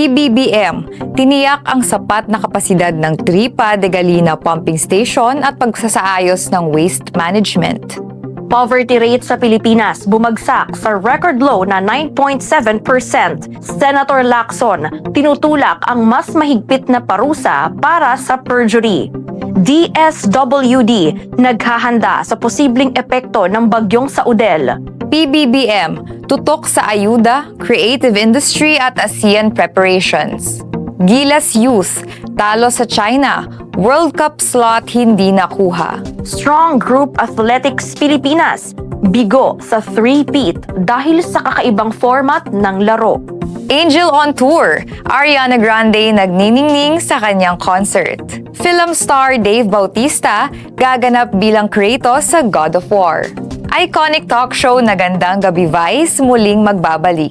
PBBM, tiniyak ang sapat na kapasidad ng Tripa de Galina Pumping Station at pagsasaayos ng waste management. Poverty rate sa Pilipinas bumagsak sa record low na 9.7%. Senator Lacson, tinutulak ang mas mahigpit na parusa para sa perjury. DSWD, naghahanda sa posibleng epekto ng bagyong Saudel. PBBM, tutok sa ayuda, creative industry at ASEAN preparations. Gilas Youth, talo sa China, World Cup slot hindi nakuha. Strong Group Athletics Pilipinas, bigo sa 3-peat dahil sa kakaibang format ng laro. Angel on Tour, Ariana Grande nagniningning sa kanyang concert. Film star Dave Bautista, gaganap bilang Kratos sa God of War. Iconic talk show na Gandang Gabi Vice muling magbabalik.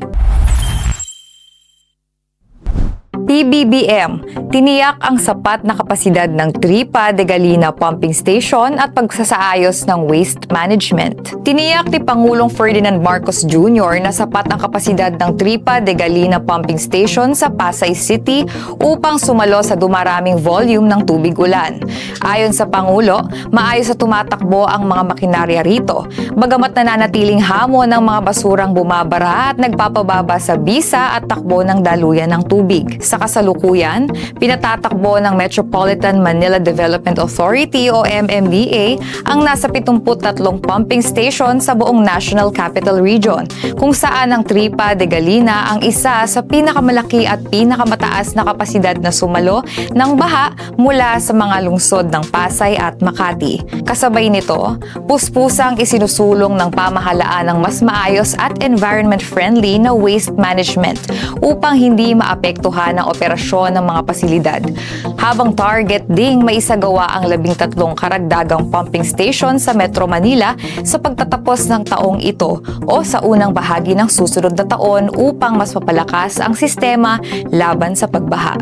PBBM, tiniyak ang sapat na kapasidad ng Tripa de Galina Pumping Station at pagsasaayos ng waste management. Tiniyak ni Pangulong Ferdinand Marcos Jr. na sapat ang kapasidad ng Tripa de Galina Pumping Station sa Pasay City upang sumalo sa dumaraming volume ng tubig ulan. Ayon sa Pangulo, maayos na tumatakbo ang mga makinarya rito, bagamat nananatiling hamon ng mga basurang bumabara at nagpapababa sa bisa at takbo ng daluyan ng tubig. Sa kasalukuyan, pinatatakbo ng Metropolitan Manila Development Authority o MMDA ang nasa 73 pumping station sa buong National Capital Region, kung saan ang Tripa de Galina ang isa sa pinakamalaki at pinakamataas na kapasidad na sumalo ng baha mula sa mga lungsod ng Pasay at Makati. Kasabay nito, puspusang isinusulong ng pamahalaan ng mas maayos at environment-friendly na waste management upang hindi maapektuhan ng operasyon ng mga pasilidad, habang target ding maisagawa ang 13 karagdagang pumping station sa Metro Manila sa pagtatapos ng taong ito o sa unang bahagi ng susunod na taon upang mas mapalakas ang sistema laban sa pagbaha.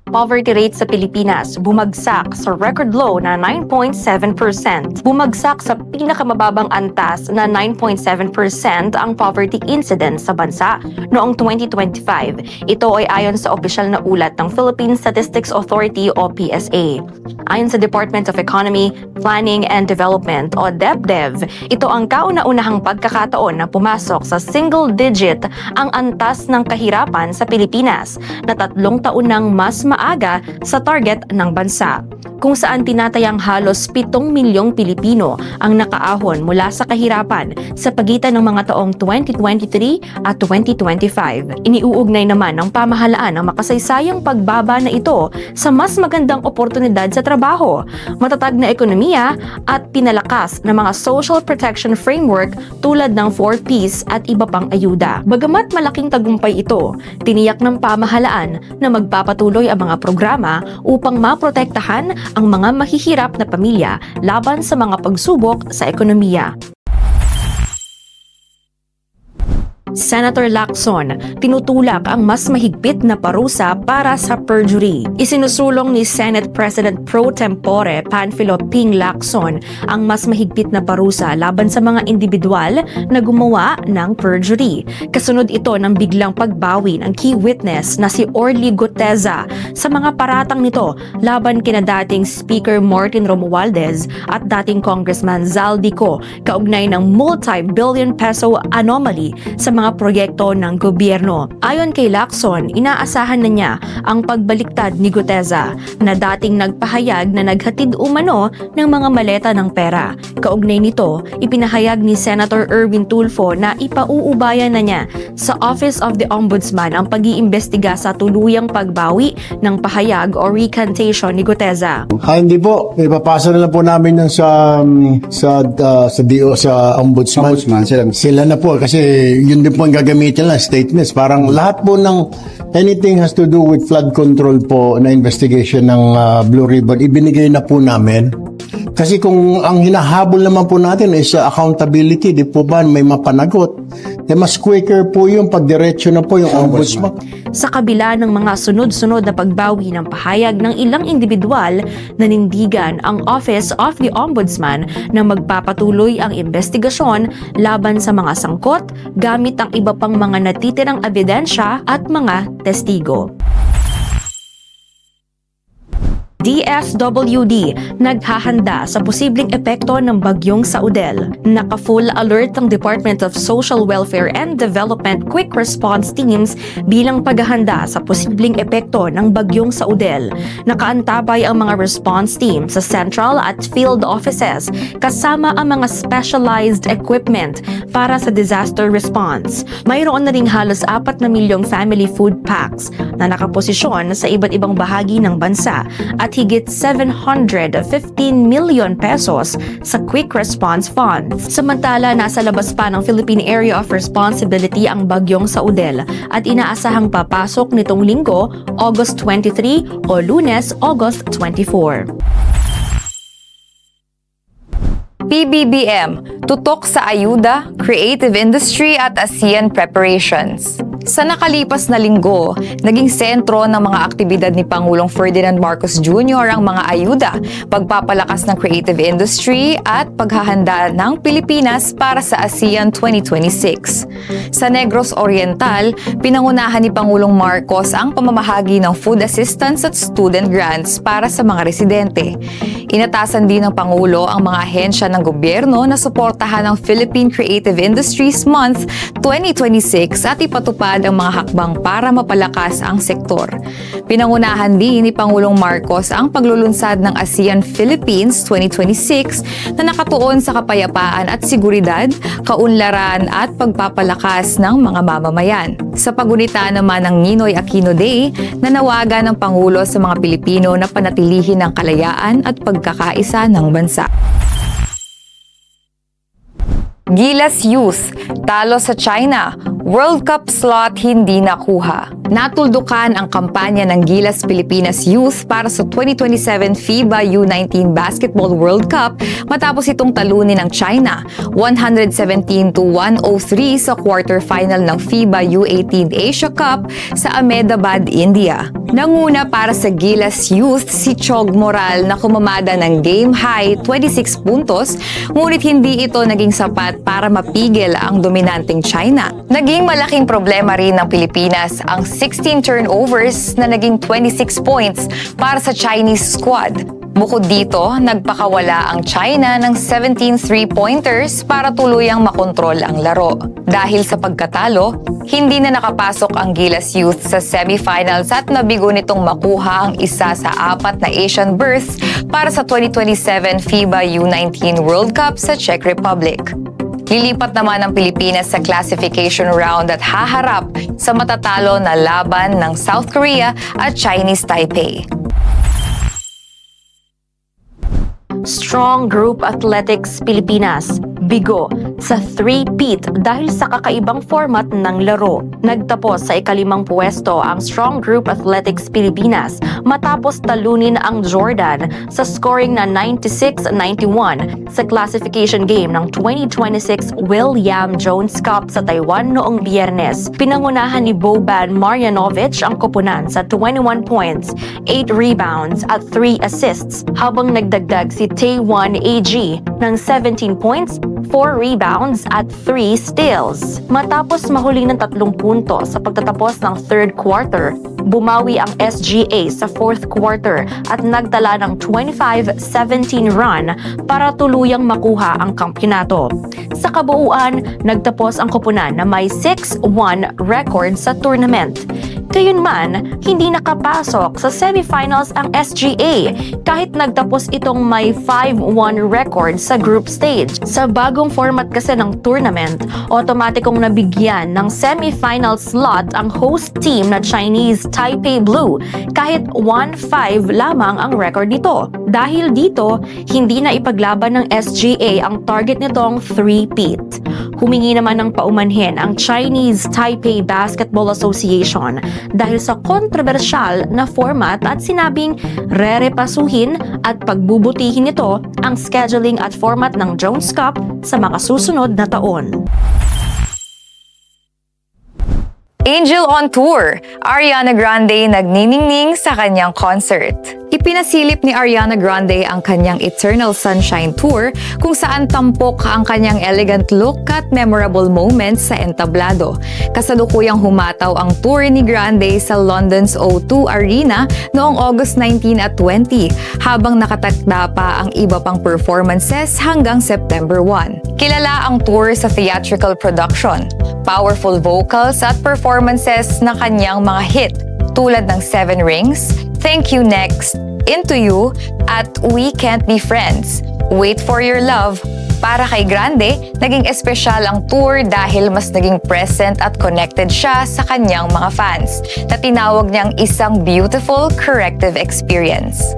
Poverty rate sa Pilipinas bumagsak sa record low na 9.7%. Bumagsak sa pinakamababang antas na 9.7% ang poverty incidence sa bansa noong 2025. Ito ay ayon sa opisyal na ulat ng Philippine Statistics Authority o PSA. Ayon sa Department of Economy, Planning and Development o DepDev, ito ang kauna-unahang pagkakataon na pumasok sa single digit ang antas ng kahirapan sa Pilipinas na 3 taon nang mas maaga sa target ng bansa, kung saan tinatayang halos 7 milyong Pilipino ang nakaahon mula sa kahirapan sa pagitan ng mga taong 2023 at 2025. Iniuugnay naman ng pamahalaan ang makasaysayang pagbaba na ito sa mas magandang oportunidad sa trabaho, matatag na ekonomiya at pinalakas ng mga social protection framework tulad ng 4Ps at iba pang ayuda. Bagamat malaking tagumpay ito, tiniyak ng pamahalaan na magpapatuloy ang mga programa upang maprotektahan ang mga mahihirap na pamilya laban sa mga pagsubok sa ekonomiya. Senator Lacson, tinutulak ang mas mahigpit na parusa para sa perjury. Isinusulong ni Senate President Pro Tempore Panfilo Ping Lacson ang mas mahigpit na parusa laban sa mga individual na gumawa ng perjury. Kasunod ito ng biglang pagbawi ng key witness na si Orly Guteza sa mga paratang nito laban kina dating Speaker Martin Romualdez at dating Congressman Zaldico kaugnay ng multi-billion peso anomaly sa mga proyekto ng gobyerno. Ayon kay Lacson, inaasahan na niya ang pagbaliktad ni Guteza na dating nagpahayag na naghatid umano ng mga maleta ng pera. Kaugnay nito, ipinahayag ni Senator Erwin Tulfo na ipauubayan na niya sa Office of the Ombudsman ang pag-iimbestiga sa tuluyang pagbawi ng pahayag o recantation ni Guteza. Hindi po, ipapasa na lang po namin yan sa DO, sa Ombudsman. Sila na po kasi yun din po ang gagamitin lang, statements. Parang lahat po ng anything has to do with flood control po na investigation ng Blue Ribbon, ibinigay na po namin. Kasi kung ang hinahabol naman po natin is accountability, di po ba may mapanagot? mas quicker po yung pagdiretso na po yung ombudsman. Sa kabila ng mga sunod-sunod na pagbawi ng pahayag ng ilang individual, nanindigan ang Office of the Ombudsman na magpapatuloy ang investigasyon laban sa mga sangkot gamit ang iba pang mga natitirang ebidensya at mga testigo. DSWD naghahanda sa posibleng epekto ng bagyong Saudel. Naka-full alert ang Department of Social Welfare and Development Quick Response Teams bilang paghahanda sa posibleng epekto ng bagyong Saudel. Nakaantabay ang mga response team sa central at field offices kasama ang mga specialized equipment para sa disaster response. Mayroon na ring halos 4 na milyong family food packs na nakaposisyon sa iba't ibang bahagi ng bansa at higit 715 million pesos sa Quick Response Fund. Samantala, nasa labas pa ng Philippine Area of Responsibility ang bagyong Saudel at inaasahang papasok nitong linggo, August 23 o Lunes, August 24. PBBM, tutok sa ayuda, creative industry at ASEAN preparations. Sa nakalipas na linggo, naging sentro ng mga aktibidad ni Pangulong Ferdinand Marcos Jr. ang mga ayuda, pagpapalakas ng creative industry at paghahanda ng Pilipinas para sa ASEAN 2026. Sa Negros Oriental, pinangunahan ni Pangulong Marcos ang pamamahagi ng food assistance at student grants para sa mga residente. Inatasan din ng Pangulo ang mga ahensya ng gobyerno na suportahan ang Philippine Creative Industries Month 2026 at ipatupad ang mga hakbang para mapalakas ang sektor. Pinangunahan din ni Pangulong Marcos ang paglulunsad ng ASEAN Philippines 2026 na nakatuon sa kapayapaan at seguridad, kaunlaran at pagpapalakas ng mga mamamayan. Sa pagunita naman ng Ninoy Aquino Day, nanawagan ng Pangulo sa mga Pilipino na panatilihin ang kalayaan at pagkakaisa ng bansa. Gilas Youth, talo sa China, World Cup slot hindi nakuha. Natuldukan ang kampanya ng Gilas Pilipinas Youth para sa 2027 FIBA U19 Basketball World Cup matapos itong talunin ng China 117-103 sa quarterfinal ng FIBA U18 Asia Cup sa Ahmedabad, India. Nanguna para sa Gilas Youth si Chog Moral na kumamada ng game high 26 puntos, ngunit hindi ito naging sapat para mapigil ang dominanteng China. Naging malaking problema rin ng Pilipinas ang 16 turnovers na naging 26 points para sa Chinese squad. Bukod dito, nagpakawala ang China ng 17 3-pointers para tuluyang makontrol ang laro. Dahil sa pagkatalo, hindi na nakapasok ang Gilas Youth sa semifinals at nabigo nitong makuha ang isa sa 4 na Asian berths para sa 2027 FIBA U19 World Cup sa Czech Republic. Lilipat naman ang Pilipinas sa classification round at haharap sa matatalo na laban ng South Korea at Chinese Taipei. Strong Group Athletics Pilipinas, bigo sa 3-peat dahil sa kakaibang format ng laro. Nagtapos sa ika-5 pwesto ang Strong Group Athletics Pilipinas matapos talunin ang Jordan sa scoring na 96-91 sa classification game ng 2026 William Jones Cup sa Taiwan noong Biyernes. Pinangunahan ni Boban Marjanovic ang koponan sa 21 points, 8 rebounds at 3 assists habang nagdagdag si Taewon AG ng 17 points, 4 rebounds at 3 steals. Matapos mahuli ng 3 punto sa pagtatapos ng third quarter, bumawi ang SGA sa fourth quarter at nagtala ng 25-17 run para tuluyang makuha ang kampyonato. Sa kabuuan, nagtapos ang koponan na may 6-1 record sa tournament. Gayunman, hindi nakapasok sa semifinals ang SGA kahit nagtapos itong may 5-1 record sa group stage. Sa bagong format kasi ng tournament, otomatikong nabigyan ng semifinal slot ang host team na Chinese Taipei Blue kahit 1-5 lamang ang record nito. Dahil dito, hindi na ipaglaban ng SGA ang target nitong 3-peat. Humingi naman ng paumanhin ang Chinese Taipei Basketball Association dahil sa kontrobersyal na format at sinabing rerepasuhin at pagbubutihin nito ang scheduling at format ng Jones Cup sa mga susunod na taon. Angel on Tour, Ariana Grande nagniningning sa kanyang concert. Ipinasilip ni Ariana Grande ang kanyang Eternal Sunshine Tour kung saan tampok ang kanyang elegant look at memorable moments sa entablado. Kasalukuyang humataw ang tour ni Grande sa London's O2 Arena noong August 19 at 20 habang nakatakda pa ang iba pang performances hanggang September 1. Kilala ang tour sa theatrical production, powerful vocals at performances ng kanyang mga hit tulad ng Seven Rings, Thank You Next, Into You, at We Can't Be Friends, Wait for Your Love. Para kay Grande, naging espesyal ang tour dahil mas naging present at connected siya sa kanyang mga fans na tinawag niyang isang beautiful corrective experience.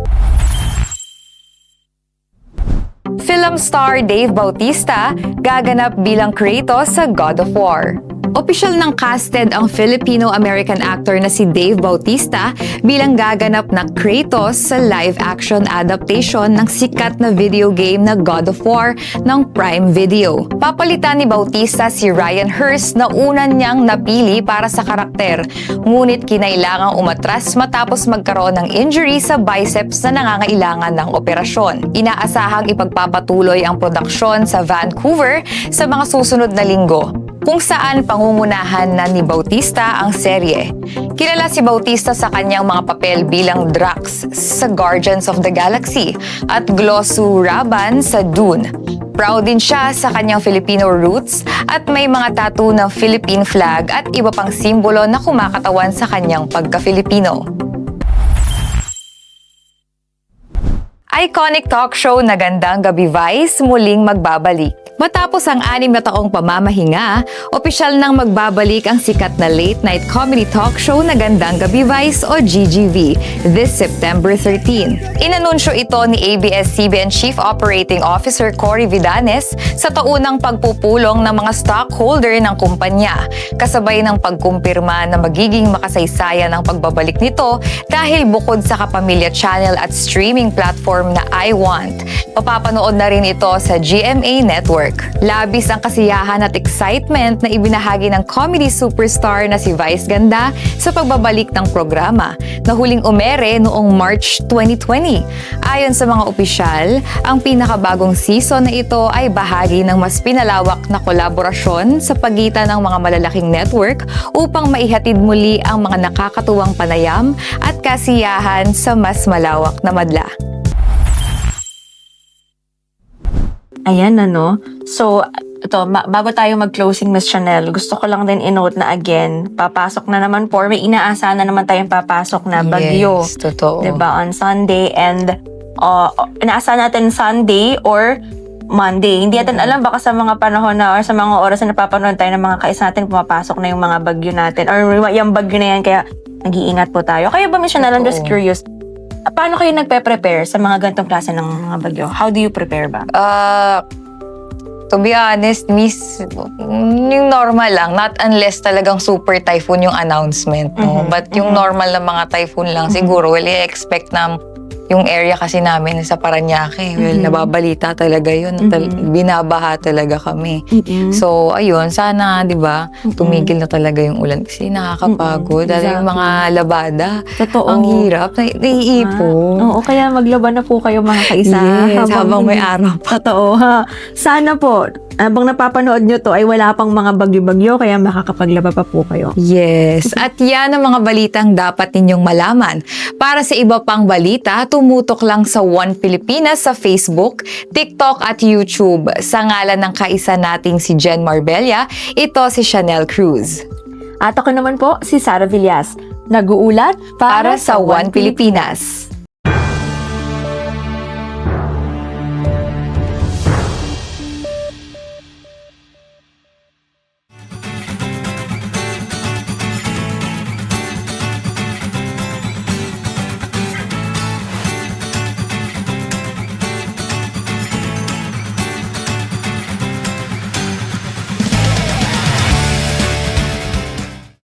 Film star Dave Bautista gaganap bilang Kratos sa God of War. Opisyal nang casted ang Filipino-American actor na si Dave Bautista bilang gaganap na Kratos sa live-action adaptation ng sikat na video game na God of War ng Prime Video. Papalitan ni Bautista si Ryan Hurst na una niyang napili para sa karakter, ngunit kinailangang umatras matapos magkaroon ng injury sa biceps na nangangailangan ng operasyon. Inaasahang ipagpapatuloy ang produksyon sa Vancouver sa mga susunod na linggo, kung saan pangungunahan na ni Bautista ang serye. Kilala si Bautista sa kanyang mga papel bilang Drax sa Guardians of the Galaxy at Glossu Raban sa Dune. Proud din siya sa kanyang Filipino roots at may mga tattoo ng Philippine flag at iba pang simbolo na kumakatawan sa kanyang pagka-Filipino. Iconic talk show na Gandang Gabi Vice muling magbabalik. Matapos ang 6 na taong pamamahinga, opisyal nang magbabalik ang sikat na late-night comedy talk show na Gandang Gabi Vice o GGV this September 13. Inanunsyo ito ni ABS-CBN Chief Operating Officer Cory Vidanes sa taunang pagpupulong ng mga stockholder ng kumpanya, kasabay ng pagkumpirma na magiging makasaysayan ang pagbabalik nito dahil bukod sa Kapamilya Channel at streaming platform na iWant, mapapanood na rin ito sa GMA Network. Labis ang kasiyahan at excitement na ibinahagi ng comedy superstar na si Vice Ganda sa pagbabalik ng programa na huling umere noong March 2020. Ayon sa mga opisyal, ang pinakabagong season na ito ay bahagi ng mas pinalawak na kolaborasyon sa pagitan ng mga malalaking network upang maihatid muli ang mga nakakatuwang panayam at kasiyahan sa mas malawak na madla. Ayan, ano. So, ito, bago tayo mag-closing, Miss Chanel, gusto ko lang din i-note na again, papasok na naman po, may inaasahan na naman tayong papasok na bagyo. Yes, totoo. Diba, on Sunday, and inaasahan natin Sunday or Monday. Hindi natin alam, baka sa mga panahon na or sa mga oras na napapanood tayo ng mga kaisa natin, pumapasok na yung mga bagyo natin or yung bagyo na yan, kaya nag-iingat po tayo. Kaya ba, Miss Chanel, I'm just curious, paano kayo nagpe-prepare sa mga ganitong klase ng mga bagyo? How do you prepare ba? To be honest, miss, yung normal lang. Not unless talagang super typhoon yung announcement, no? But yung normal na mga typhoon lang, siguro, well, i-expect na yung area kasi namin sa Parañaque, well, nababalita talaga yun. Binabaha talaga kami. So, ayun, sana, di ba, tumigil na talaga yung ulan kasi nakakapagod. Dahil yung mga labada, Totoo. ang hirap, naiipon. Oo, kaya maglaba na po kayo mga kaisa. Yes, habang may araw pa. Totoo, ha. Sana po, habang napapanood nyo to, ay wala pang mga bagyo-bagyo, kaya makakapaglaba pa po kayo. Yes, at yan ang mga balitang dapat ninyong malaman. Para sa iba pang balita, tumutok lang sa One Pilipinas sa Facebook, TikTok at YouTube. Sa ngalan ng kaisa nating si Jen Marbella, ito si Chanel Cruz. At ako naman po, si Sara Villas. Nag-uulat Para sa One Pilipinas.